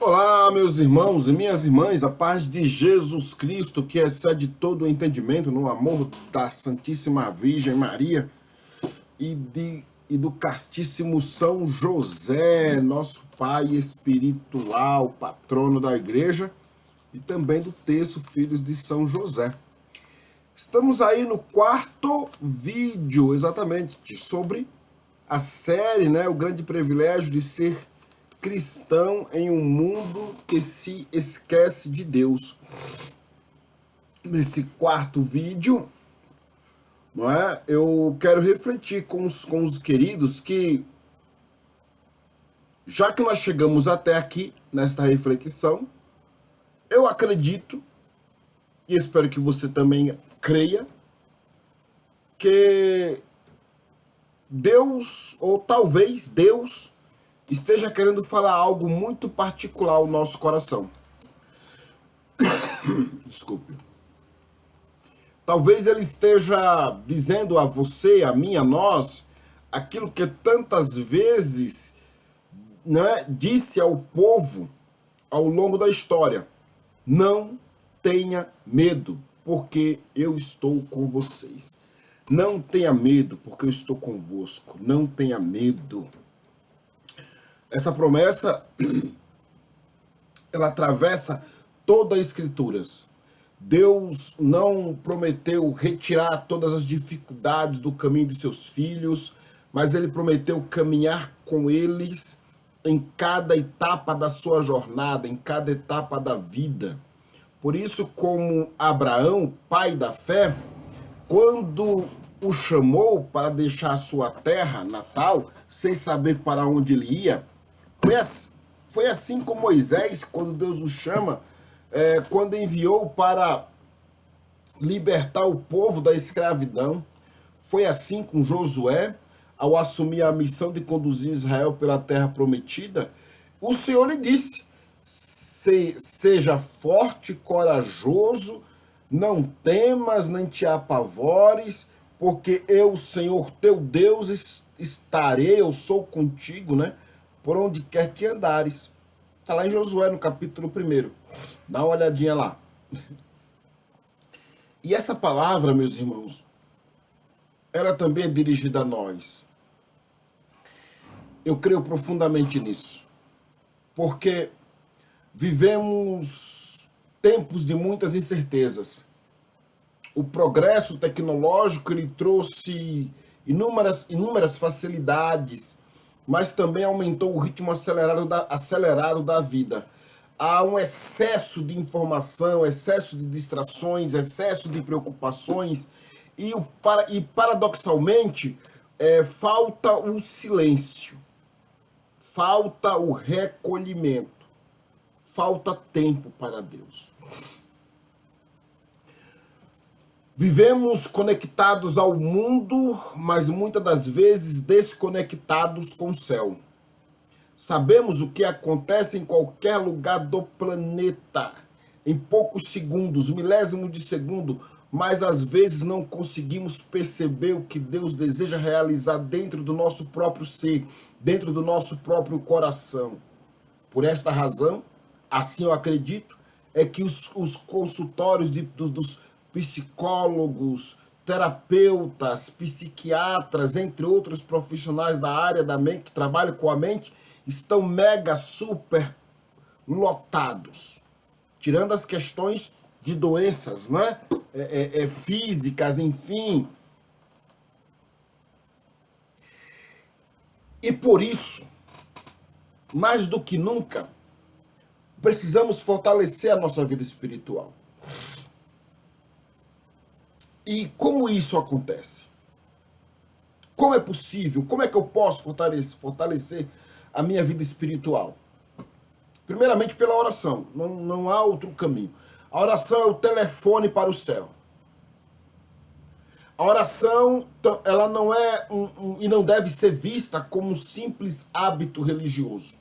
Olá, meus irmãos e minhas irmãs, a paz de Jesus Cristo, que excede todo o entendimento, no amor da Santíssima Virgem Maria e do castíssimo São José, nosso Pai espiritual, patrono da igreja, e também do terço Filhos de São José. Estamos aí no quarto vídeo, exatamente, sobre a série, o grande privilégio de ser cristão em um mundo que se esquece de Deus. Nesse quarto vídeo, eu quero refletir com os queridos que, já que nós chegamos até aqui, nesta reflexão, eu acredito, e espero que você também creia, que Deus, ou talvez Deus, esteja querendo falar algo muito particular ao nosso coração. Desculpe. Talvez ele esteja dizendo a você, a mim, a nós, aquilo que tantas vezes disse ao povo ao longo da história. Não tenha medo, porque eu estou com vocês. Não tenha medo, porque eu estou convosco. Não tenha medo. Essa promessa, ela atravessa todas as Escrituras. Deus não prometeu retirar todas as dificuldades do caminho de seus filhos, mas ele prometeu caminhar com eles em cada etapa da sua jornada, em cada etapa da vida. Por isso, como Abraão, pai da fé, quando o chamou para deixar a sua terra natal, sem saber para onde ele ia, foi assim com Moisés, quando Deus o chama, quando enviou para libertar o povo da escravidão. Foi assim com Josué, ao assumir a missão de conduzir Israel pela terra prometida. O Senhor lhe disse: seja forte, corajoso, não temas, nem te apavores, porque eu, Senhor teu Deus, estarei, eu sou contigo, por onde quer que andares. Está lá em Josué, no capítulo 1. Dá uma olhadinha lá. E essa palavra, meus irmãos, ela também é dirigida a nós. Eu creio profundamente nisso. Porque vivemos tempos de muitas incertezas. O progresso tecnológico, ele trouxe inúmeras facilidades, mas também aumentou o ritmo acelerado da vida. Há um excesso de informação, excesso de distrações, excesso de preocupações, e paradoxalmente, falta o silêncio, falta o recolhimento, falta tempo para Deus. Vivemos conectados ao mundo, mas muitas das vezes desconectados com o céu. Sabemos o que acontece em qualquer lugar do planeta, em poucos segundos, milésimo de segundo, mas às vezes não conseguimos perceber o que Deus deseja realizar dentro do nosso próprio ser, dentro do nosso próprio coração. Por esta razão, assim eu acredito, é que os consultórios dos psicólogos, terapeutas, psiquiatras, entre outros profissionais da área da mente, que trabalham com a mente, estão mega, super lotados. Tirando as questões de doenças, físicas, enfim. E por isso, mais do que nunca, precisamos fortalecer a nossa vida espiritual. E como isso acontece? Como é possível? Como é que eu posso fortalecer a minha vida espiritual? Primeiramente pela oração. Não há outro caminho. A oração é o telefone para o céu. A oração, ela não é e não deve ser vista como um simples hábito religioso.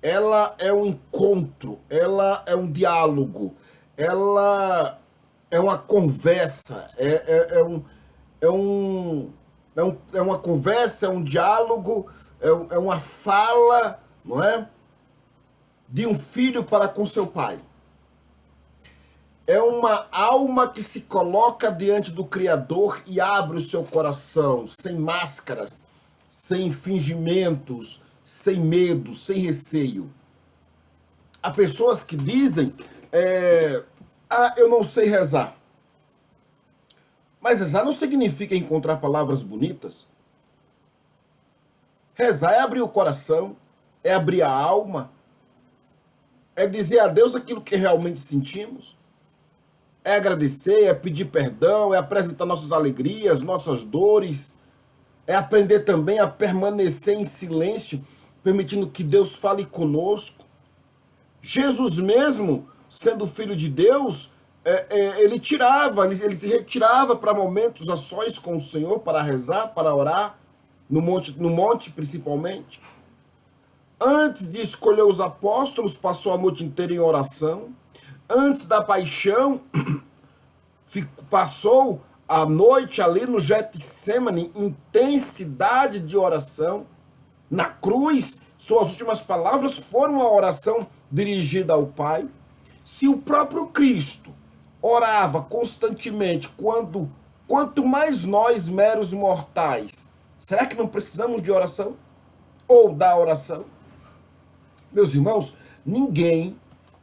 Ela é um encontro, ela é um diálogo, ela é uma conversa, é uma conversa, é um diálogo, é uma fala, de um filho para com seu pai. É uma alma que se coloca diante do Criador e abre o seu coração, sem máscaras, sem fingimentos, sem medo, sem receio. Há pessoas que dizem, eu não sei rezar. Mas rezar não significa encontrar palavras bonitas. Rezar é abrir o coração, é abrir a alma, é dizer a Deus aquilo que realmente sentimos, é agradecer, é pedir perdão, é apresentar nossas alegrias, nossas dores, é aprender também a permanecer em silêncio, permitindo que Deus fale conosco. Jesus mesmo, sendo filho de Deus, ele se retirava para momentos a sós com o Senhor, para rezar, para orar, no monte principalmente. Antes de escolher os apóstolos, passou a noite inteira em oração. Antes da paixão, passou a noite ali no Getsêmani, intensidade de oração. Na cruz, suas últimas palavras foram a oração dirigida ao Pai. Se o próprio Cristo orava constantemente, quanto mais nós, meros mortais, será que não precisamos de oração? Ou da oração? Meus irmãos, ninguém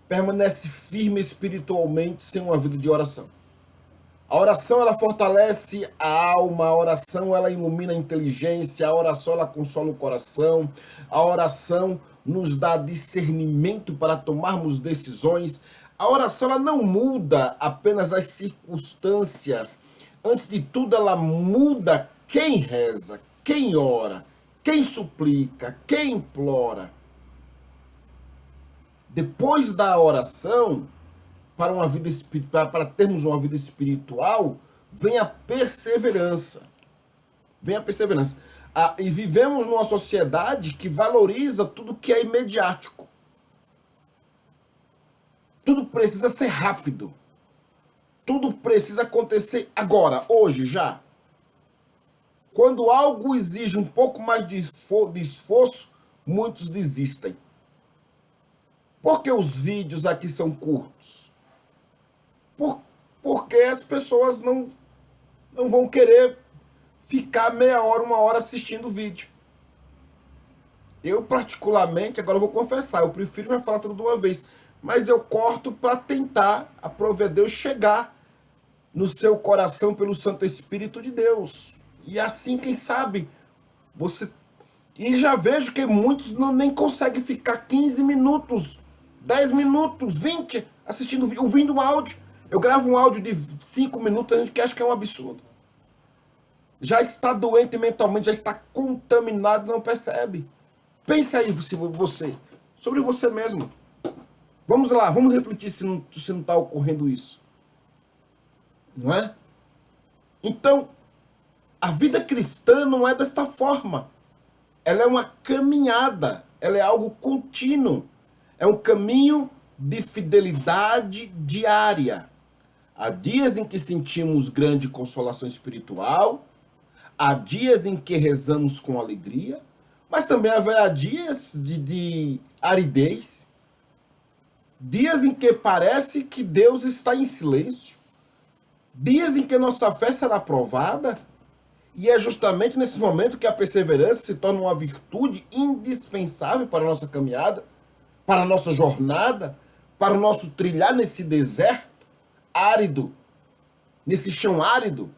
permanece firme espiritualmente sem uma vida de oração. A oração, ela fortalece a alma, a oração, ela ilumina a inteligência, a oração, ela consola o coração, a oração nos dá discernimento para tomarmos decisões. A oração, ela não muda apenas as circunstâncias. Antes de tudo, ela muda quem reza, quem ora, quem suplica, quem implora. Depois da oração, para termos uma vida espiritual, vem a perseverança. Vem a perseverança. E vivemos numa sociedade que valoriza tudo que é imediático. Tudo precisa ser rápido. Tudo precisa acontecer agora, hoje, já. Quando algo exige um pouco mais de esforço, muitos desistem. Por que os vídeos aqui são curtos? Porque as pessoas não vão querer ficar meia hora, uma hora assistindo o vídeo. Eu, particularmente, agora eu vou confessar, eu prefiro já falar tudo de uma vez, mas eu corto para tentar, aprover Deus, chegar no seu coração pelo Santo Espírito de Deus. E assim, quem sabe, você... E já vejo que muitos nem conseguem ficar 15 minutos, 10 minutos, 20, ouvindo um áudio. Eu gravo um áudio de 5 minutos, a gente acha que é um absurdo. Já está doente mentalmente, já está contaminado, não percebe. Pense aí sobre você mesmo. Vamos lá, vamos refletir se não está ocorrendo isso. Não é? Então, a vida cristã não é desta forma. Ela é uma caminhada, ela é algo contínuo. É um caminho de fidelidade diária. Há dias em que sentimos grande consolação espiritual, há dias em que rezamos com alegria, mas também haverá dias de aridez, dias em que parece que Deus está em silêncio, dias em que nossa fé será provada, e é justamente nesse momento que a perseverança se torna uma virtude indispensável para a nossa caminhada, para a nossa jornada, para o nosso trilhar nesse deserto árido, nesse chão árido.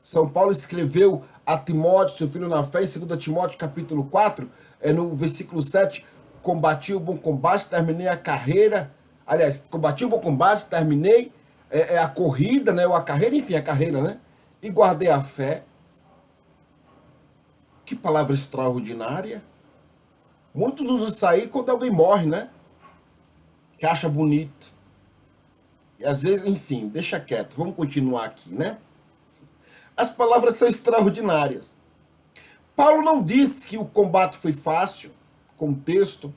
São Paulo escreveu a Timóteo, seu filho na fé, em 2 Timóteo capítulo 4, no versículo 7, combati o bom combate, terminei a carreira, aliás, combati o bom combate, terminei a corrida, né, ou a carreira, enfim, a carreira, né, e guardei a fé. Que palavra extraordinária. Muitos usam isso aí quando alguém morre, né, que acha bonito. E às vezes, enfim, deixa quieto, vamos continuar aqui, né? As palavras são extraordinárias. Paulo não disse que o combate foi fácil, contexto.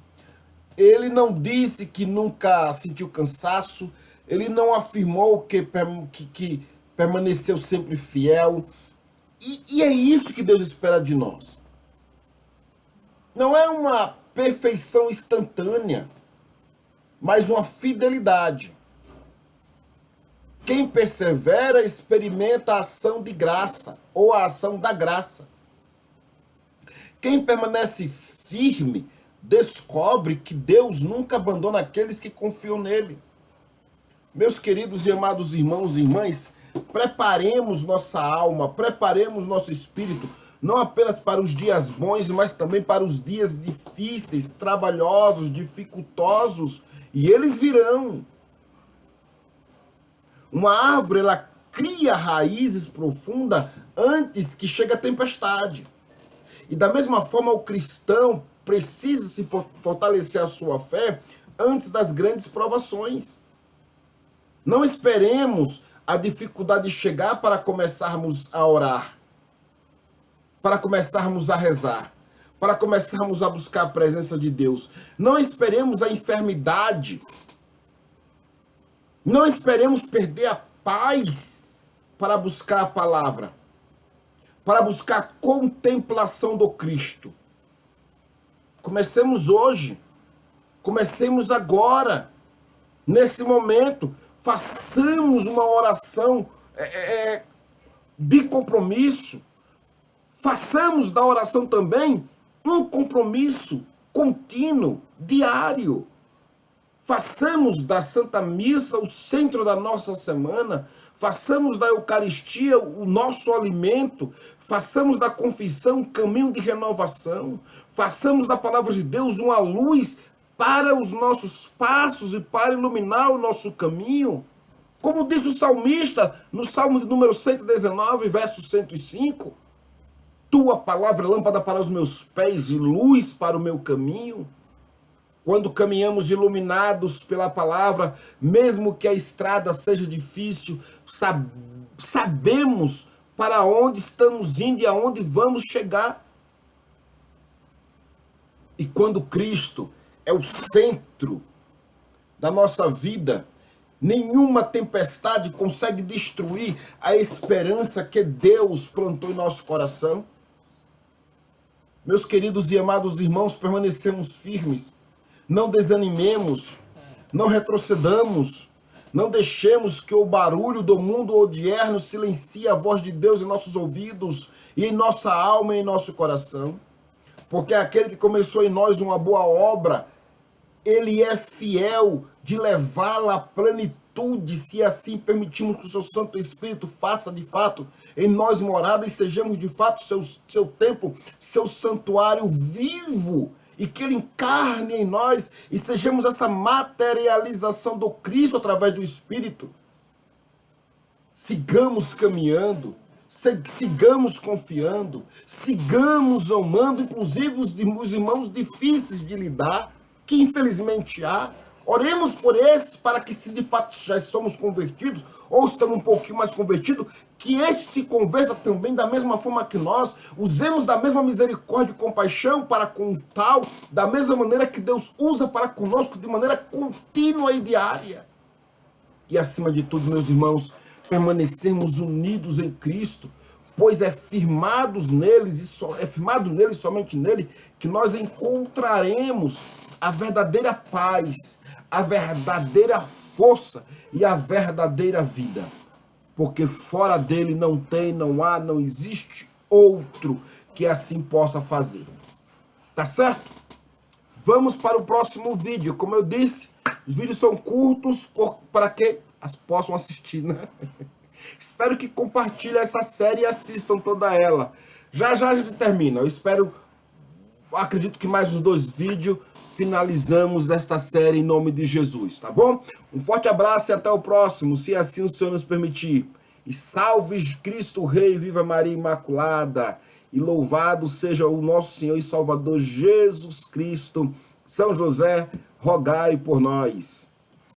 Ele não disse que nunca sentiu cansaço. Ele não afirmou que permaneceu sempre fiel. E é isso que Deus espera de nós. Não é uma perfeição instantânea, mas uma fidelidade. Quem persevera experimenta a ação de graça, ou a ação da graça. Quem permanece firme descobre que Deus nunca abandona aqueles que confiam nele. Meus queridos e amados irmãos e irmãs, preparemos nossa alma, preparemos nosso espírito, não apenas para os dias bons, mas também para os dias difíceis, trabalhosos, dificultosos, e eles virão. Uma árvore, ela cria raízes profundas antes que chegue a tempestade. E da mesma forma, o cristão precisa se fortalecer a sua fé antes das grandes provações. Não esperemos a dificuldade chegar para começarmos a orar, para começarmos a rezar, para começarmos a buscar a presença de Deus. Não esperemos a enfermidade, não esperemos perder a paz para buscar a palavra, para buscar a contemplação do Cristo. Comecemos hoje, comecemos agora, nesse momento, façamos uma oração de compromisso, façamos da oração também um compromisso contínuo, diário. Façamos da Santa Missa o centro da nossa semana, façamos da Eucaristia o nosso alimento, façamos da confissão um caminho de renovação, façamos da Palavra de Deus uma luz para os nossos passos e para iluminar o nosso caminho. Como diz o salmista no Salmo de número 119, verso 105, Tua palavra é lâmpada para os meus pés e luz para o meu caminho. Quando caminhamos iluminados pela palavra, mesmo que a estrada seja difícil, sabemos para onde estamos indo e aonde vamos chegar. E quando Cristo é o centro da nossa vida, nenhuma tempestade consegue destruir a esperança que Deus plantou em nosso coração. Meus queridos e amados irmãos, permanecemos firmes. Não desanimemos, não retrocedamos, não deixemos que o barulho do mundo odierno silencie a voz de Deus em nossos ouvidos e em nossa alma e em nosso coração. Porque aquele que começou em nós uma boa obra, ele é fiel de levá-la à plenitude, se assim permitirmos que o seu Santo Espírito faça de fato em nós morada e sejamos de fato seu templo, seu santuário vivo, e que ele encarne em nós e sejamos essa materialização do Cristo através do Espírito. Sigamos caminhando, sigamos confiando, sigamos amando, inclusive os irmãos difíceis de lidar, que infelizmente há. Oremos por esses para que, se de fato já somos convertidos, ou estamos um pouquinho mais convertidos, que este se converta também da mesma forma que nós, usemos da mesma misericórdia e compaixão para com o tal, da mesma maneira que Deus usa para conosco, de maneira contínua e diária. E acima de tudo, meus irmãos, permanecermos unidos em Cristo, pois é firmado nele, somente nele, que nós encontraremos a verdadeira paz, a verdadeira força e a verdadeira vida. Porque fora dele não tem, não há, não existe outro que assim possa fazer. Tá certo? Vamos para o próximo vídeo. Como eu disse, os vídeos são curtos para que possam assistir, né? Espero que compartilhem essa série e assistam toda ela. Já a gente termina. Acredito que mais uns 2 vídeos finalizamos esta série em nome de Jesus, tá bom? Um forte abraço e até o próximo, se assim o Senhor nos permitir. E salve Cristo Rei, viva Maria Imaculada, e louvado seja o nosso Senhor e Salvador Jesus Cristo. São José, rogai por nós.